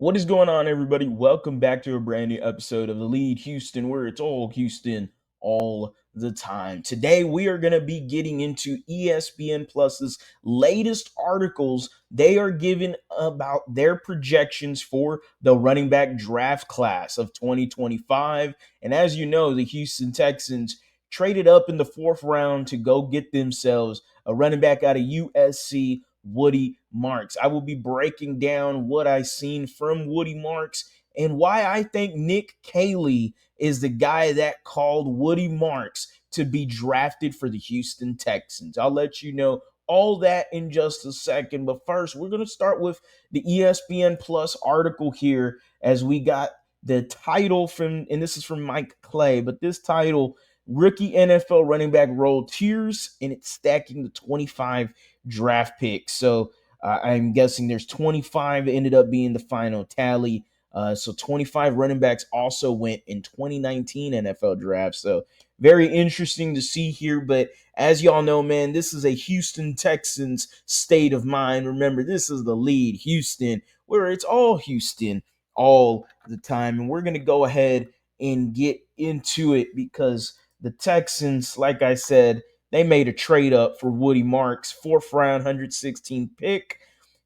What is going on, everybody? Welcome back to a brand new episode of the Lead Houston, where it's all Houston all the time. Today, we are going to be getting into ESPN Plus's latest articles. They are giving about their projections for the running back draft class of 2025. And as you know, the Houston Texans traded up in the 4th-round to go get themselves a running back out of USC, Woody Marks. I will be breaking down what I've seen from Woody Marks and why I think Nick Caley is the guy that called Woody Marks to be drafted for the Houston Texans. I'll let you know all that in just a second. But first, we're going to start with the ESPN Plus article here, as we got the title from, and this is from Mike Clay, but this title, Rookie NFL Running Back Roll Tiers, and it's stacking the 25 draft picks. So I'm guessing there's 25 that ended up being the final tally. So 25 running backs also went in 2019 NFL draft. So very interesting to see here. But as y'all know, man, this is a Houston Texans state of mind. Remember, this is the Lead Houston, where it's all Houston all the time. And we're going to go ahead and get into it because the Texans, like I said, they made a trade up for Woody Marks, 4th-round, 116 pick.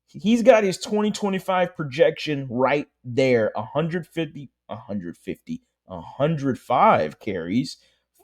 He's got his 2025 projection right there, 105 carries,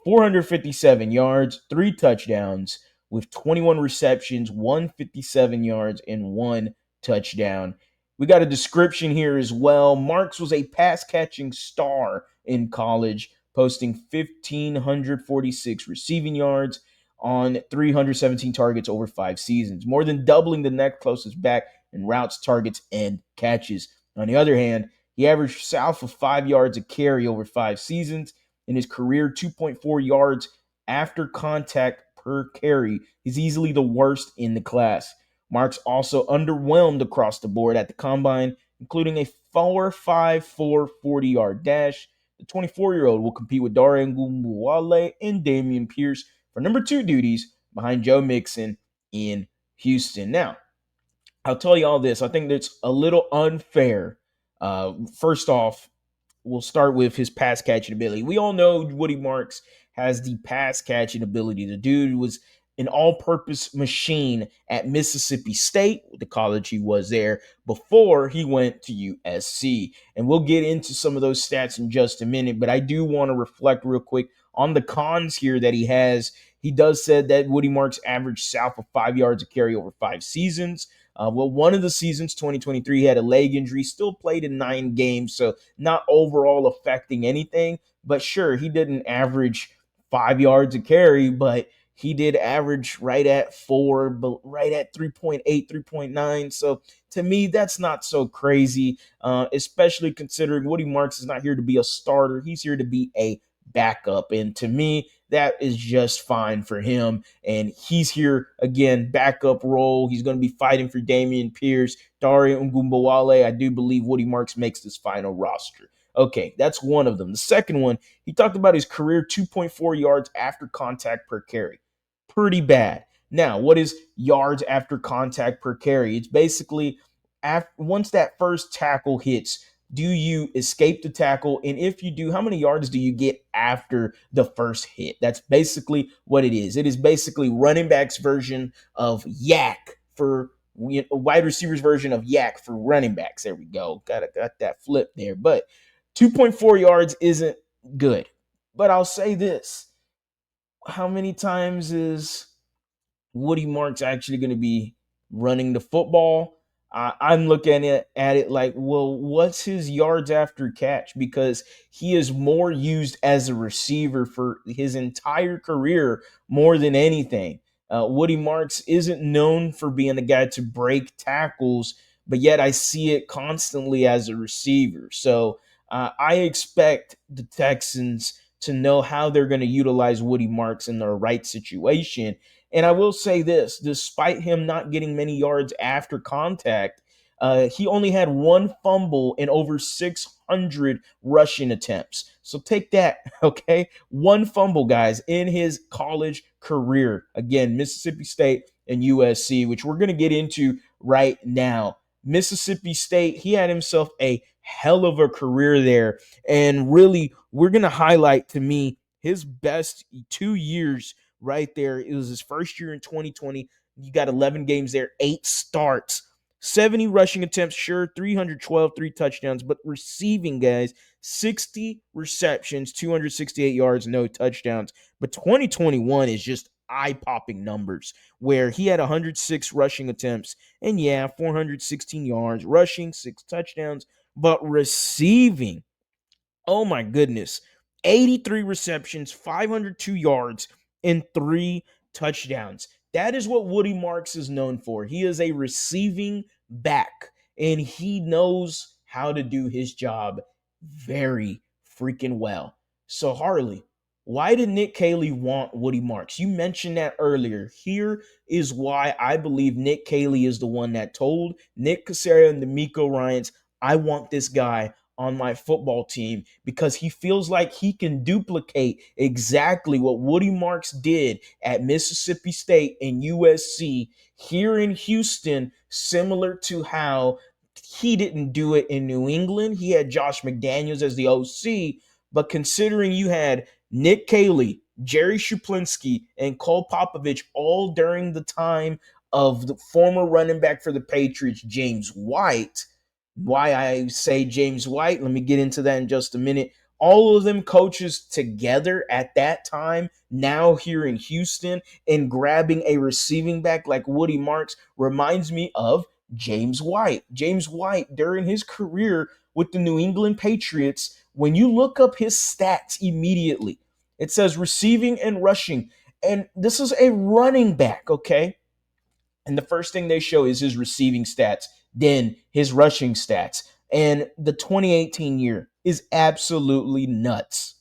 457 yards, 3 touchdowns with 21 receptions, 157 yards, and 1 touchdown. We got a description here as well. Marks was a pass-catching star in college, posting 1,546 receiving yards on 317 targets over 5 seasons, more than doubling the next closest back in routes, targets, and catches. On the other hand, he averaged south of 5 yards a carry over 5 seasons. In his career, 2.4 yards after contact per carry. He's easily the worst in the class. Marks also underwhelmed across the board at the combine, including a 4.54 40-yard dash. The 24-year-old will compete with Dare Ogunbowale and Dameon Pierce for number 2 duties behind Joe Mixon in Houston. Now, I'll tell you all this. I think that's a little unfair. First off, we'll start with his pass catching ability. We all know Woody Marks has the pass catching ability. The dude was an all-purpose machine at Mississippi State, the college he was there, before he went to USC. And we'll get into some of those stats in just a minute, but I do want to reflect real quick on the cons here that he has. He does said that Woody Marks averaged south of 5 yards a carry over 5 seasons. One of the seasons, 2023, he had a leg injury, still played in 9 games, so not overall affecting anything. But sure, he didn't average 5 yards a carry, but he did average right at 4, but right at 3.8, 3.9. So to me, that's not so crazy, especially considering Woody Marks is not here to be a starter. He's here to be a backup. And to me, that is just fine for him. And he's here, again, backup role. He's going to be fighting for Dameon Pierce, Dare Ogunbowale. I do believe Woody Marks makes this final roster. Okay, that's one of them. The second one, he talked about his career 2.4 yards after contact per carry. Pretty bad. Now, what is yards after contact per carry? It's basically once that first tackle hits, do you escape the tackle? And if you do, how many yards do you get after the first hit? That's basically what it is. It is basically running back's version of yak for a wide receiver's version of yak for running backs. There we go. Got that flip there. But 2.4 yards isn't good. But I'll say this. How many times is Woody Marks actually going to be running the football? I'm looking at it like, well, what's his yards after catch? Because he is more used as a receiver for his entire career more than anything. Woody Marks isn't known for being a guy to break tackles, but yet I see it constantly as a receiver. So I expect the Texans to know how they're going to utilize Woody Marks in the right situation. And I will say this, despite him not getting many yards after contact, he only had 1 fumble in over 600 rushing attempts. So take that, okay? 1 fumble, guys, in his college career. Again, Mississippi State and USC, which we're going to get into right now. Mississippi State, he had himself a hell of a career there. And really, we're going to highlight to me his best 2 years right there. It was his first year in 2020. You got 11 games there, 8 starts, 70 rushing attempts, sure, 312, 3 touchdowns, but receiving, guys, 60 receptions, 268 yards, no touchdowns. But 2021 is just eye-popping numbers where he had 106 rushing attempts and, yeah, 416 yards, rushing, 6 touchdowns, but receiving, oh my goodness, 83 receptions, 502 yards, and 3 touchdowns. That is what Woody Marks is known for. He is a receiving back, and he knows how to do his job very freaking well. So, Harley, why did Nick Caley want Woody Marks? You mentioned that earlier. Here is why I believe Nick Caley is the one that told Nick Caserio and D'Amico Ryans, I want this guy on my football team, because he feels like he can duplicate exactly what Woody Marks did at Mississippi State and USC here in Houston, similar to how he didn't do it in New England. He had Josh McDaniels as the OC, but considering you had Nick Caley, Jerry Shuplinski, and Cole Popovich all during the time of the former running back for the Patriots, James White. Why I say James White, let me get into that in just a minute. All of them coaches together at that time, now here in Houston, and grabbing a receiving back like Woody Marks reminds me of James White. James White, during his career with the New England Patriots, when you look up his stats immediately, it says receiving and rushing. And this is a running back, okay? And the first thing they show is his receiving stats, then his rushing stats. And the 2018 year is absolutely nuts.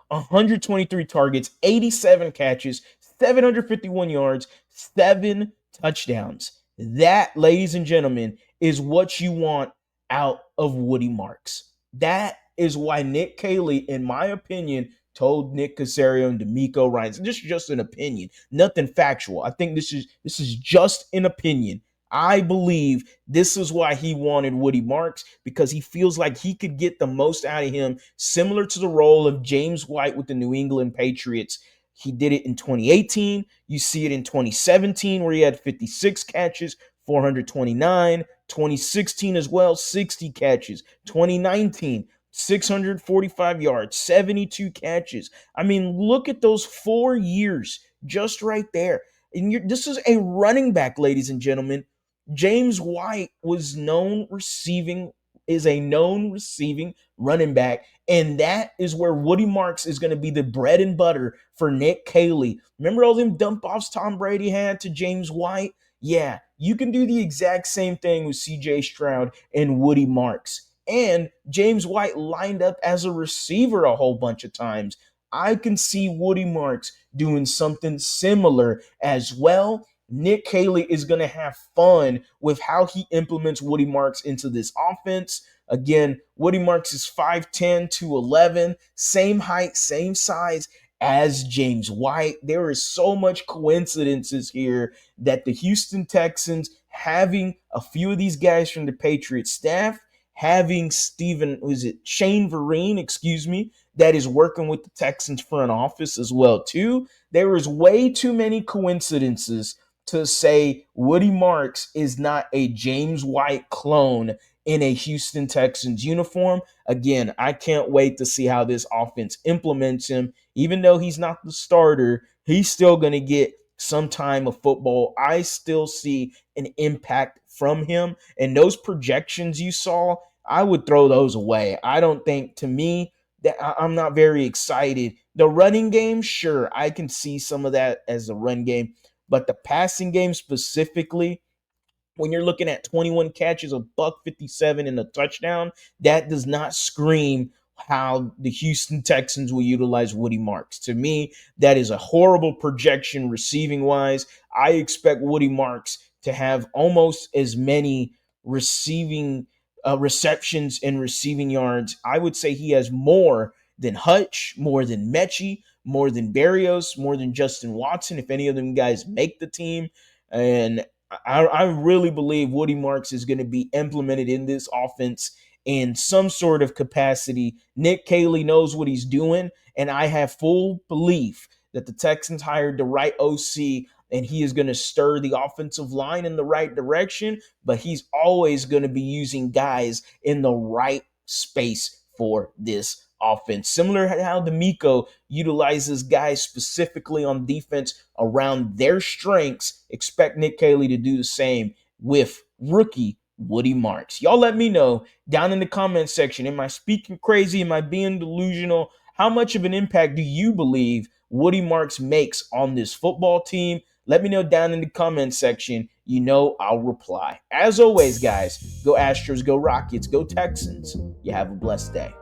123 targets, 87 catches, 751 yards, 7 touchdowns. That, ladies and gentlemen, is what you want out of Woody Marks. That is why Nick Caley, in my opinion, told Nick Caserio and D'Amico Ryans. This is just an opinion, nothing factual. I think this is just an opinion. I believe this is why he wanted Woody Marks, because he feels like he could get the most out of him, similar to the role of James White with the New England Patriots. He did it in 2018. You see it in 2017, where he had 56 catches, 429. 2016 as well, 60 catches. 2019, 645 yards, 72 catches. I mean, look at those 4 years just right there. And this is a running back, ladies and gentlemen. James White is a known receiving running back, and that is where Woody Marks is going to be the bread and butter for Nick Caley. Remember all them dump offs Tom Brady had to James White? Yeah, you can do the exact same thing with CJ Stroud and Woody Marks. And James White lined up as a receiver a whole bunch of times. I can see Woody Marks doing something similar as well. Nick Caley is going to have fun with how he implements Woody Marks into this offense. Again, Woody Marks is 5'10", 211, same height, same size as James White. There is so much coincidences here that the Houston Texans, having a few of these guys from the Patriots staff, having Shane Vereen, that is working with the Texans front office as well too. There is way too many coincidences to say Woody Marks is not a James White clone in a Houston Texans uniform. Again, I can't wait to see how this offense implements him. Even though he's not the starter, he's still going to get some time of football. I still see an impact from him. And those projections you saw, I would throw those away. I don't think, to me, that I'm not very excited. The running game, sure, I can see some of that as a run game. But the passing game specifically, when you're looking at 21 catches, a buck 57 and a touchdown, that does not scream how the Houston Texans will utilize Woody Marks. To me, that is a horrible projection receiving wise. I expect Woody Marks to have almost as many receiving receptions and receiving yards. I would say he has more than Hutch, more than Mechie, more than Barrios, more than Justin Watson, if any of them guys make the team. And I really believe Woody Marks is going to be implemented in this offense in some sort of capacity. Nick Caley knows what he's doing, and I have full belief that the Texans hired the right OC and he is going to stir the offensive line in the right direction, but he's always going to be using guys in the right space for this offense. Similar to how D'Amico utilizes guys specifically on defense around their strengths, expect Nick Caley to do the same with rookie Woody Marks. Y'all let me know down in the comment section. Am I speaking crazy? Am I being delusional? How much of an impact do you believe Woody Marks makes on this football team? Let me know down in the comment section. You know I'll reply. As always, guys, go Astros, go Rockets, go Texans. You have a blessed day.